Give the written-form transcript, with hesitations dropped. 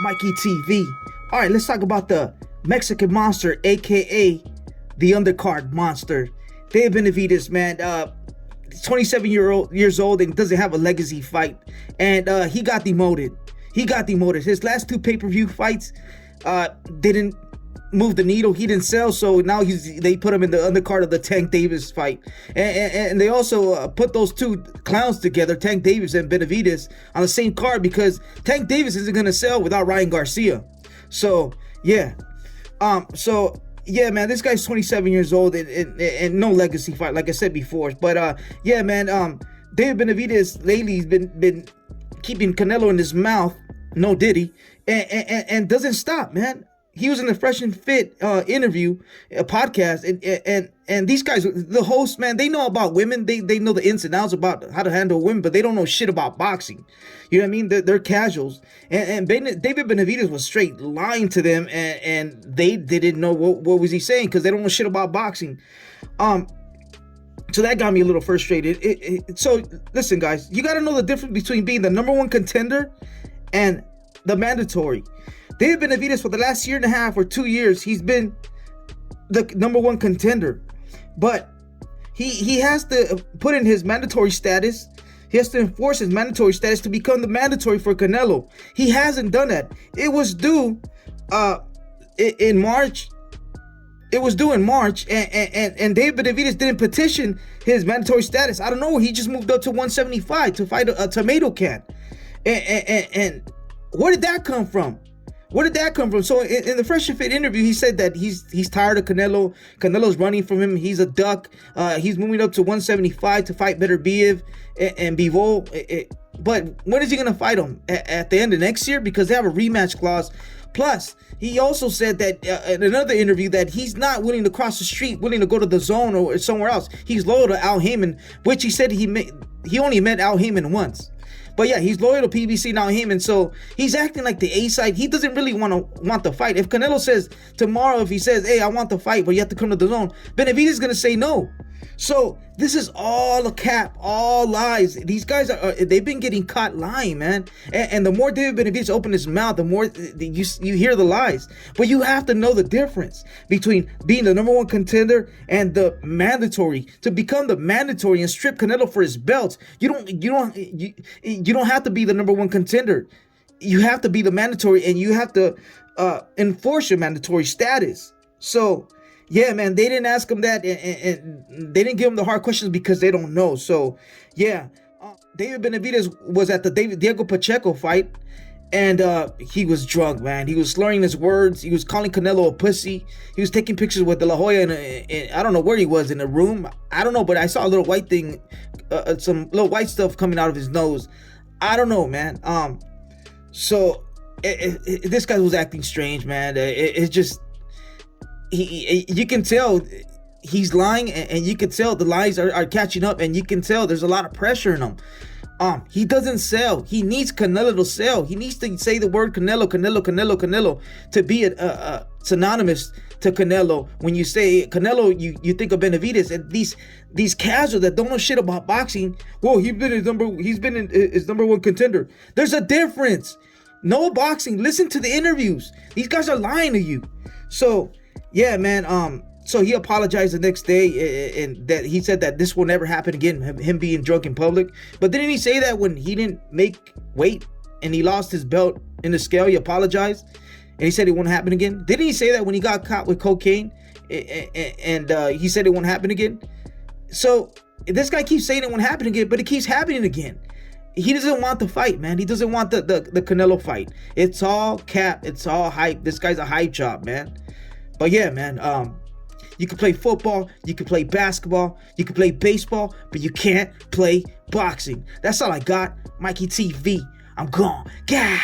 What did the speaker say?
Mikey TV. All right, let's talk about the Mexican monster, aka the Undercard monster, Dave Benavidez, man. 27 years old and doesn't have a legacy fight, and he got demoted. His last two pay-per-view fights didn't move the needle. He didn't sell, so now they put him in the undercard of the Tank Davis fight, and they also put those two clowns together, Tank Davis and Benavidez, on the same card because Tank Davis isn't gonna sell without Ryan Garcia. So yeah, man, this guy's 27 years old and no legacy fight, like I said before. But yeah, man, David Benavidez lately has been keeping Canelo in his mouth, no diddy, and doesn't stop, man. He was in the Fresh and Fit interview, a podcast, and these guys, the hosts, man, they know about women. They know the ins and outs about how to handle women, but they don't know shit about boxing. You know what I mean? They're casuals. And David Benavidez was straight lying to them, and they didn't know what was he saying because they don't know shit about boxing. So that got me a little frustrated. So listen, guys, you got to know the difference between being the number one contender and the mandatory. David Benavidez, for the last year and a half or 2 years, he's been the number one contender. But he has to put in his mandatory status. He has to enforce his mandatory status to become the mandatory for Canelo. He hasn't done that. It was due in March. It was due in March, and David Benavidez didn't petition his mandatory status. I don't know. He just moved up to 175 to fight a tomato can. And where did that come from? So in the Fresh and Fit interview, he said that he's tired of Canelo. Canelo's running from him. He's a duck. He's moving up to 175 to fight Benavidez and Bivol. But when is he going to fight him? At the end of next year? Because they have a rematch clause. Plus, he also said that in another interview that he's not willing to cross the street, willing to go to the zone or somewhere else. He's loyal to Al Heyman, which he said he only met Al Heyman once. But yeah, he's loyal to PBC now, Heyman, so he's acting like the A side. He doesn't really want the fight. If Canelo says tomorrow, if he says, hey, I want the fight, but you have to come to the zone, Benavidez is going to say no. So this is all a cap, all lies. These guys they've been getting caught lying, man. And the more David Benavidez open his mouth, the more you hear the lies. But you have to know the difference between being the number one contender and the mandatory. To become the mandatory and strip Canelo for his belts, you don't have to be the number one contender. You have to be the mandatory, and you have to enforce your mandatory status. So yeah, man, they didn't ask him that, and they didn't give him the hard questions because they don't know. So, yeah, David Benavidez was at the Diego Pacheco fight, and he was drunk, man. He was slurring his words. He was calling Canelo a pussy. He was taking pictures with De La Hoya, and I don't know where he was, in a room. I don't know, but I saw a little white thing, some little white stuff coming out of his nose. I don't know, man. So this guy was acting strange, man. It's just... you can tell he's lying, and you can tell the lies are catching up, and you can tell there's a lot of pressure in him. He doesn't sell. He needs Canelo to sell. He needs to say the word Canelo to be synonymous to Canelo. When you say Canelo, you think of Benavidez, and these casuals that don't know shit about boxing. Whoa, he's been his number one contender. There's a difference. No boxing. Listen to the interviews. These guys are lying to you. So yeah, man. So he apologized the next day, and that he said that this will never happen again, him being drunk in public. But didn't he say that when he didn't make weight and he lost his belt in the scale, he apologized, and he said it won't happen again? Didn't he say that when he got caught with cocaine, and he said it won't happen again? So this guy keeps saying it won't happen again, but it keeps happening again. He doesn't want the fight, man. He doesn't want the Canelo fight. It's all cap. It's all hype. This guy's a hype job, man. But yeah, man, you can play football, you can play basketball, you can play baseball, but you can't play boxing. That's all I got. Mikey TV, I'm gone. Gah!